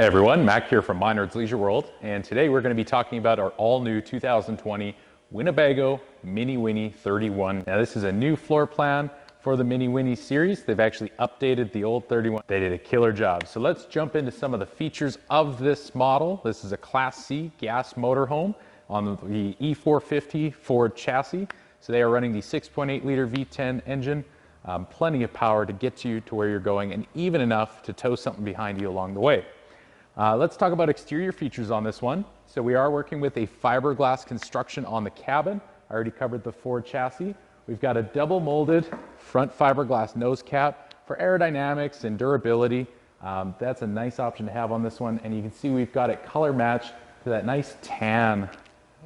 Hey everyone, Mac here from Minard's Leisure World, and today we're going to be talking about our all-new 2020 Winnebago Mini Winnie 31. Now this is a new floor plan for the Mini Winnie series. They've actually updated the old 31. They did a killer job. So let's jump into some of the features of this model. This is a Class C gas motorhome on the E450 Ford chassis. So they are running the 6.8 liter V10 engine. Plenty of power to get you to where you're going, and even enough to tow something behind you along the way. Let's talk about exterior features on this one. So we are working with a fiberglass construction on the cabin. I already covered the Ford chassis. We've got a double molded front fiberglass nose cap for aerodynamics and durability. That's a nice option to have on this one. And you can see we've got it color matched to that nice tan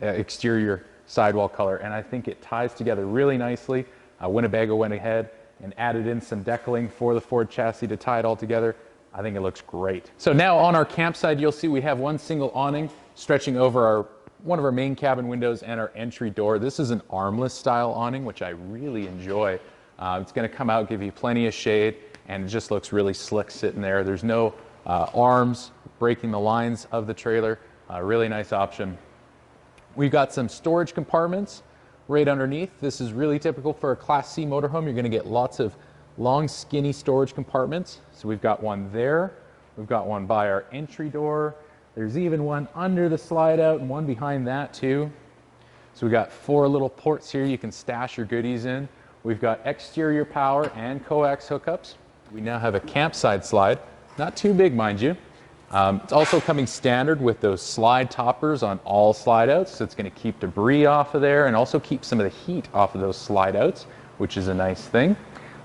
exterior sidewall color. And I think it ties together really nicely. Winnebago went ahead and added in some decaling for the Ford chassis to tie it all together. I think it looks great. So now on our campsite, you'll see we have one single awning stretching over one of our main cabin windows and our entry door. This is an armless style awning, which I really enjoy. It's going to come out, give you plenty of shade, and it just looks really slick sitting there. There's no arms breaking the lines of the trailer. Really nice option. We've got some storage compartments right underneath. This is really typical for a Class C motorhome. You're going to get lots of long, skinny storage compartments. So we've got one there. We've got one by our entry door. There's even one under the slide out and one behind that too. So we've got 4 little ports here you can stash your goodies in. We've got exterior power and coax hookups. We now have a campside slide. Not too big, mind you. It's also coming standard with those slide toppers on all slide outs. So it's going to keep debris off of there and also keep some of the heat off of those slide outs, which is a nice thing.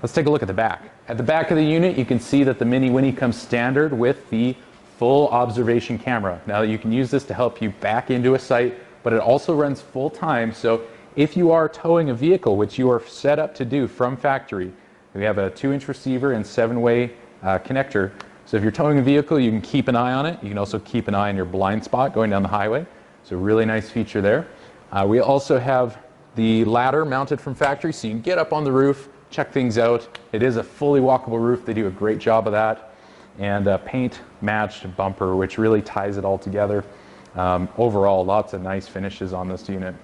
Let's take a look at the back. At the back of the unit, you can see that the Mini Winnie comes standard with the full observation camera. Now you can use this to help you back into a site, but it also runs full time. So if you are towing a vehicle, which you are set up to do from factory, we have a 2-inch receiver and 7-way connector. So if you're towing a vehicle, you can keep an eye on it. You can also keep an eye on your blind spot going down the highway. So really nice feature there. We also have the ladder mounted from factory, so you can get up on the roof, check things out. It is a fully walkable roof. They do a great job of that. And a paint matched bumper, which really ties it all together. Overall, lots of nice finishes on this unit.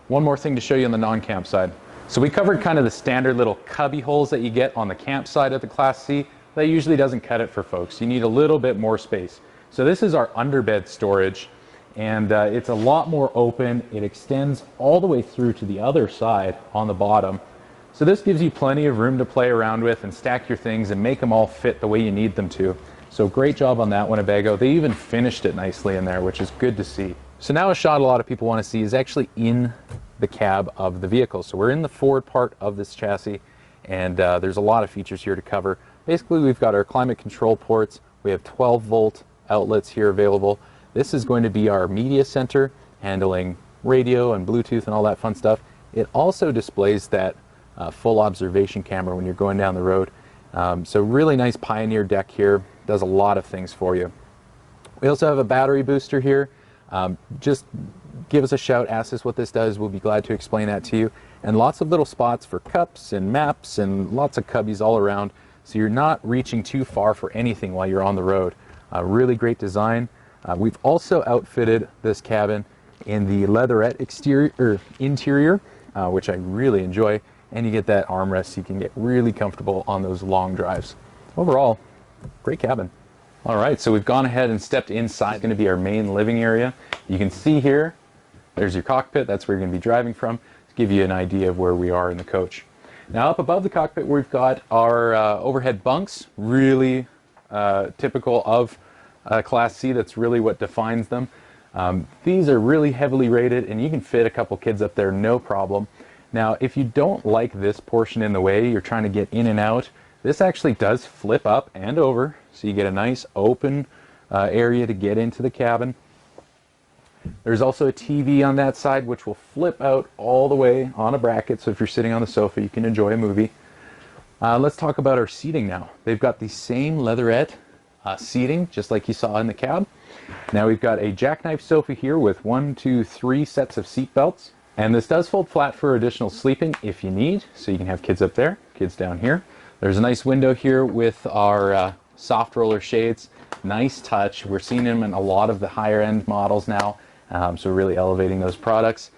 One more thing to show you on the non-camp side. So we covered kind of the standard little cubby holes that you get on the campsite of the Class C. That usually doesn't cut it for folks. You need a little bit more space. So this is our underbed storage, and it's a lot more open. It extends all the way through to the other side on the bottom. So this gives you plenty of room to play around with and stack your things and make them all fit the way you need them to. So great job on that Winnebago. They even finished it nicely in there, which is good to see. So now a shot a lot of people want to see is actually in the cab of the vehicle. So we're in the forward part of this chassis, and there's a lot of features here to cover. Basically, we've got our climate control ports. We have 12-volt outlets here available. This is going to be our media center, handling radio and Bluetooth and all that fun stuff. It also displays that full observation camera when you're going down the road. So really nice Pioneer deck here. Does a lot of things for you. We also have a battery booster here. Just give us a shout, ask us what this does. We'll be glad to explain that to you. And lots of little spots for cups and maps and lots of cubbies all around. So you're not reaching too far for anything while you're on the road. Really great design. We've also outfitted this cabin in the leatherette interior, which I really enjoy. And you get that armrest so you can get really comfortable on those long drives. Overall, great cabin. All right, so we've gone ahead and stepped inside. It's going to be our main living area. You can see here, there's your cockpit. That's where you're going to be driving from, to give you an idea of where we are in the coach. Now up above the cockpit, we've got our overhead bunks, really typical of Class C. That's really what defines them. These are really heavily rated, and you can fit a couple kids up there, no problem. Now, if you don't like this portion in the way, you're trying to get in and out, this actually does flip up and over, so you get a nice open area to get into the cabin. There's also a TV on that side, which will flip out all the way on a bracket, so if you're sitting on the sofa, you can enjoy a movie. Let's talk about our seating now. They've got the same leatherette seating, just like you saw in the cab. Now we've got a jackknife sofa here with 1, 2, 3 sets of seat belts. And this does fold flat for additional sleeping if you need, so you can have kids up there, kids down here. There's a nice window here with our soft roller shades. Nice touch. We're seeing them in a lot of the higher end models now, so we're really elevating those products.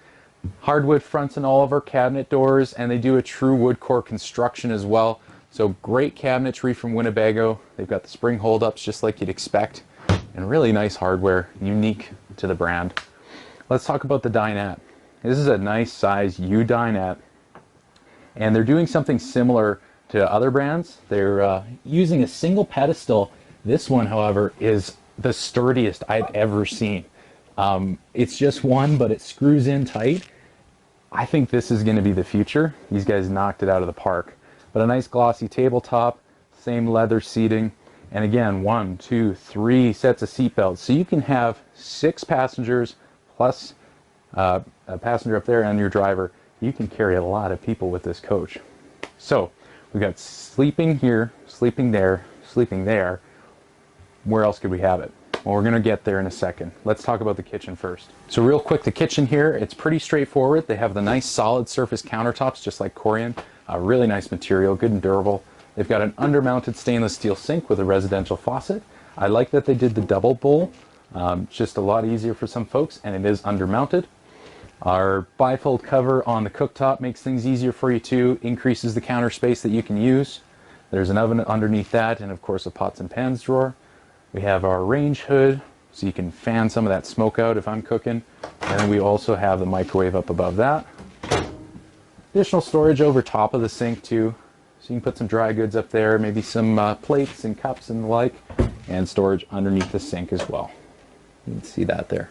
Hardwood fronts in all of our cabinet doors, and they do a true wood core construction as well. So great cabinetry from Winnebago. They've got the spring hold-ups just like you'd expect, and really nice hardware, unique to the brand. Let's talk about the dinette. This is a nice size U dinette, and they're doing something similar to other brands. They're using a single pedestal. This one, however, is the sturdiest I've ever seen. It's just one, but it screws in tight. I think this is going to be the future. These guys knocked it out of the park. But a nice glossy tabletop, same leather seating, and again, 1, 2, 3 sets of seat belts. So you can have 6 passengers plus a passenger up there and your driver. You can carry a lot of people with this coach. So we've got sleeping here, sleeping there, sleeping there. Where else could we have it? Well, we're going to get there in a second. Let's talk about the kitchen first. So real quick, the kitchen here, it's pretty straightforward. They have the nice solid surface countertops, just like Corian. Really nice material, good and durable. They've got an undermounted stainless steel sink with a residential faucet. I like that they did the double bowl. Just a lot easier for some folks, and it is undermounted. Our bifold cover on the cooktop makes things easier for you too, increases the counter space that you can use. There's an oven underneath that, and of course a pots and pans drawer. We have our range hood, so you can fan some of that smoke out if I'm cooking. And then we also have the microwave up above that. Additional storage over top of the sink too, so you can put some dry goods up there, maybe some plates and cups and the like, and storage underneath the sink as well. You can see that there.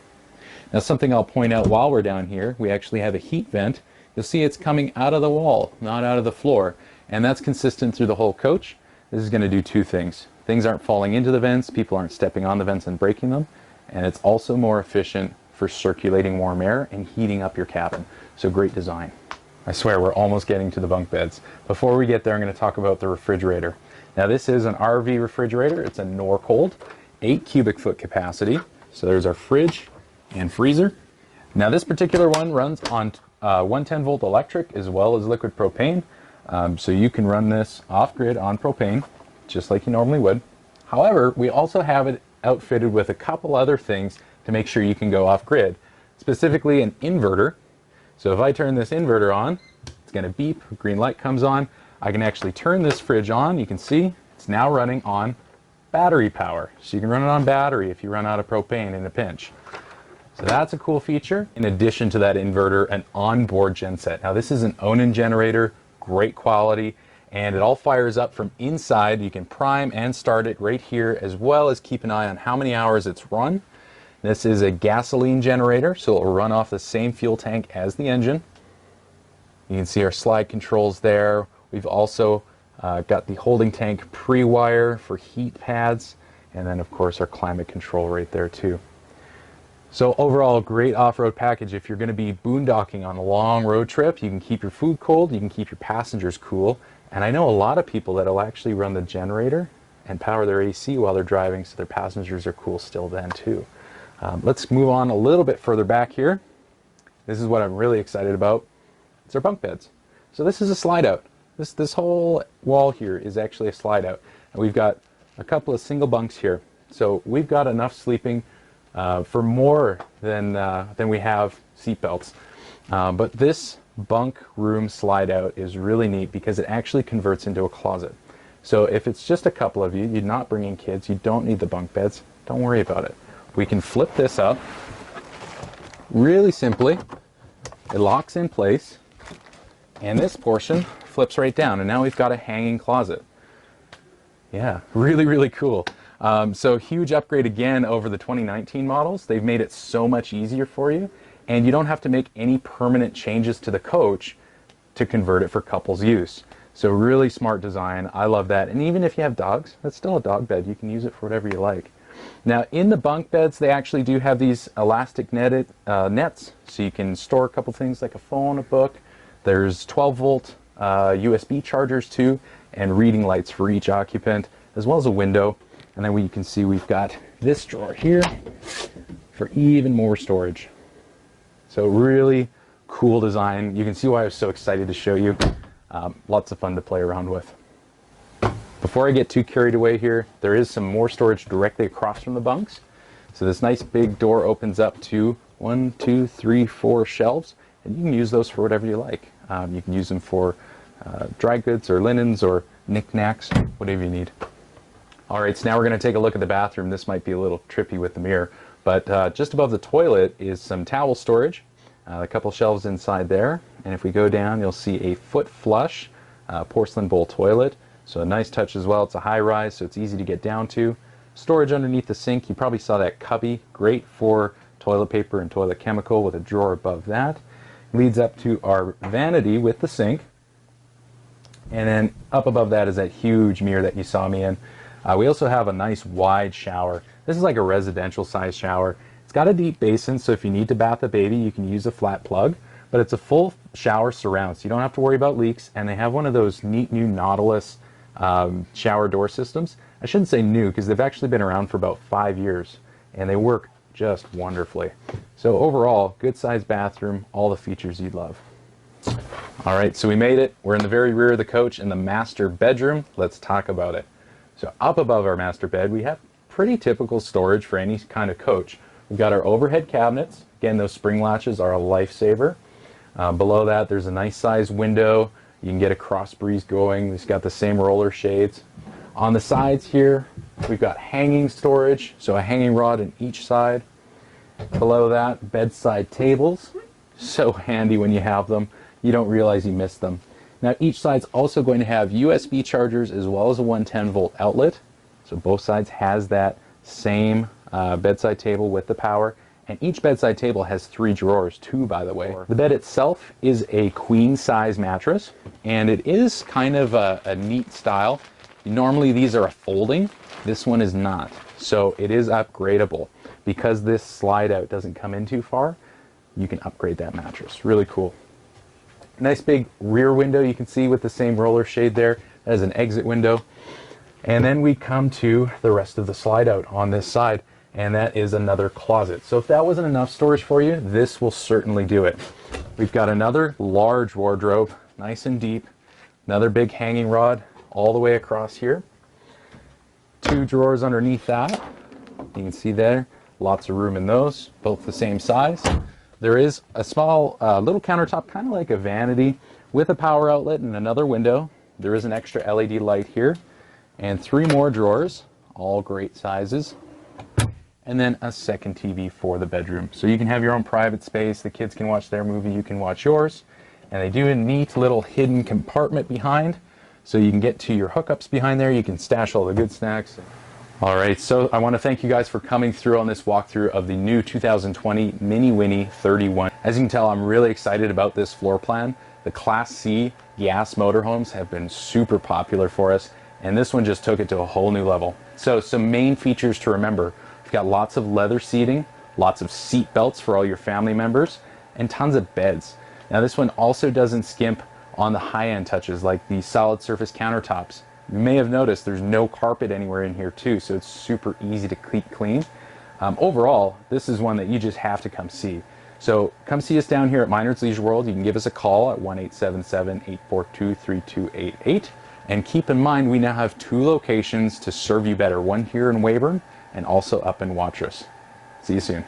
Now, something I'll point out while we're down here, we actually have a heat vent. You'll see it's coming out of the wall, not out of the floor, and that's consistent through the whole coach. This is going to do 2 things. Things aren't falling into the vents, people aren't stepping on the vents and breaking them, and it's also more efficient for circulating warm air and heating up your cabin. So great design. I swear we're almost getting to the bunk beds. Before we get there, I'm going to talk about the refrigerator. Now, this is an RV refrigerator. It's a Norcold, 8 cubic foot capacity. So there's our fridge and freezer. Now, this particular one runs on 110 volt electric as well as liquid propane. So you can run this off grid on propane, just like you normally would. However, we also have it outfitted with a couple other things to make sure you can go off grid, specifically an inverter. So if I turn this inverter on, it's going to beep, green light comes on. I can actually turn this fridge on. You can see it's now running on battery power. So you can run it on battery if you run out of propane in a pinch. So that's a cool feature. In addition to that inverter, an onboard genset. Now, this is an Onan generator, great quality, and it all fires up from inside. You can prime and start it right here, as well as keep an eye on how many hours it's run. This is a gasoline generator, so it will run off the same fuel tank as the engine. You can see our slide controls there. We've also got the holding tank pre-wire for heat pads, and then of course our climate control right there too. So overall, great off-road package. If you're going to be boondocking on a long road trip, you can keep your food cold, you can keep your passengers cool, and I know a lot of people that will actually run the generator and power their AC while they're driving, so their passengers are cool still then too. Let's move on a little bit further back here. This is what I'm really excited about. It's our bunk beds. So this is a slide out. This whole wall here is actually a slide out. And we've got a couple of single bunks here. So we've got enough sleeping for more than we have seat belts. But this bunk room slide out is really neat because it actually converts into a closet. So if it's just a couple of you, you're not bringing kids, you don't need the bunk beds, don't worry about it. We can flip this up really simply. It locks in place, and this portion flips right down, and now we've got a hanging closet. Yeah, really, really cool. So huge upgrade again over the 2019 models. They've made it so much easier for you, and you don't have to make any permanent changes to the coach to convert it for couples use. So really smart design. I love that. And even if you have dogs, that's still a dog bed. You can use it for whatever you like. Now, in the bunk beds, they actually do have these elastic netted nets, so you can store a couple things like a phone, a book. There's 12-volt USB chargers too, and reading lights for each occupant, as well as a window. And then you can see we've got this drawer here for even more storage. So really cool design. You can see why I was so excited to show you. Lots of fun to play around with. Before I get too carried away here, there is some more storage directly across from the bunks. So this nice big door opens up to 1, 2, 3, 4 shelves, and you can use those for whatever you like. You can use them for dry goods or linens or knickknacks, whatever you need. All right, so now we're going to take a look at the bathroom. This might be a little trippy with the mirror, but just above the toilet is some towel storage, a couple shelves inside there, and if we go down, you'll see a foot flush porcelain bowl toilet. So a nice touch as well. It's a high rise, so it's easy to get down to. Storage underneath the sink. You probably saw that cubby, great for toilet paper and toilet chemical with a drawer above that. Leads up to our vanity with the sink. And then up above that is that huge mirror that you saw me in. We also have a nice wide shower. This is like a residential size shower. It's got a deep basin, so if you need to bath a baby, you can use a flat plug. But it's a full shower surround, so you don't have to worry about leaks. And they have one of those neat new Nautilus shower door systems. I shouldn't say new because they've actually been around for about 5 years and they work just wonderfully. So overall, good sized bathroom, all the features you'd love. All right, so we made it. We're in the very rear of the coach in the master bedroom. Let's talk about it. So up above our master bed, we have pretty typical storage for any kind of coach. We've got our overhead cabinets. Again, those spring latches are a lifesaver. Below that, there's a nice sized window. You can get a cross breeze going. It's got the same roller shades. On the sides here, we've got hanging storage, so a hanging rod in each side. Below that, bedside tables. So handy when you have them. You don't realize you missed them. Now each side's also going to have USB chargers as well as a 110 volt outlet. So both sides has that same bedside table with the power. And each bedside table has 3 drawers, 2 by the way. The bed itself is a queen size mattress, and it is kind of a neat style. Normally these are a folding, this one is not. So it is upgradable. Because this slide out doesn't come in too far, you can upgrade that mattress. Really cool. Nice big rear window you can see with the same roller shade there. That is an exit window. And then we come to the rest of the slide out on this side. And that is another closet. So if that wasn't enough storage for you, this will certainly do it. We've got another large wardrobe, nice and deep. Another big hanging rod all the way across here. 2 drawers underneath that. You can see there, lots of room in those, both the same size. There is a small little countertop, kind of like a vanity, with a power outlet and another window. There is an extra LED light here. And 3 more drawers, all great sizes. And then a second TV for the bedroom. So you can have your own private space. The kids can watch their movie, you can watch yours. And they do a neat little hidden compartment behind. So you can get to your hookups behind there. You can stash all the good snacks. All right, so I want to thank you guys for coming through on this walkthrough of the new 2020 Mini Winnie 31. As you can tell, I'm really excited about this floor plan. The Class C gas motorhomes have been super popular for us, and this one just took it to a whole new level. So some main features to remember. We've got lots of leather seating, lots of seat belts for all your family members, and tons of beds. Now this one also doesn't skimp on the high-end touches like the solid surface countertops. You may have noticed there's no carpet anywhere in here too, so it's super easy to keep clean. Overall, this is one that you just have to come see. So come see us down here at Minard's Leisure World. You can give us a call at 1-877-842-3288. And keep in mind, we now have 2 locations to serve you better. One here in Weyburn and also up in Watrous. See you soon.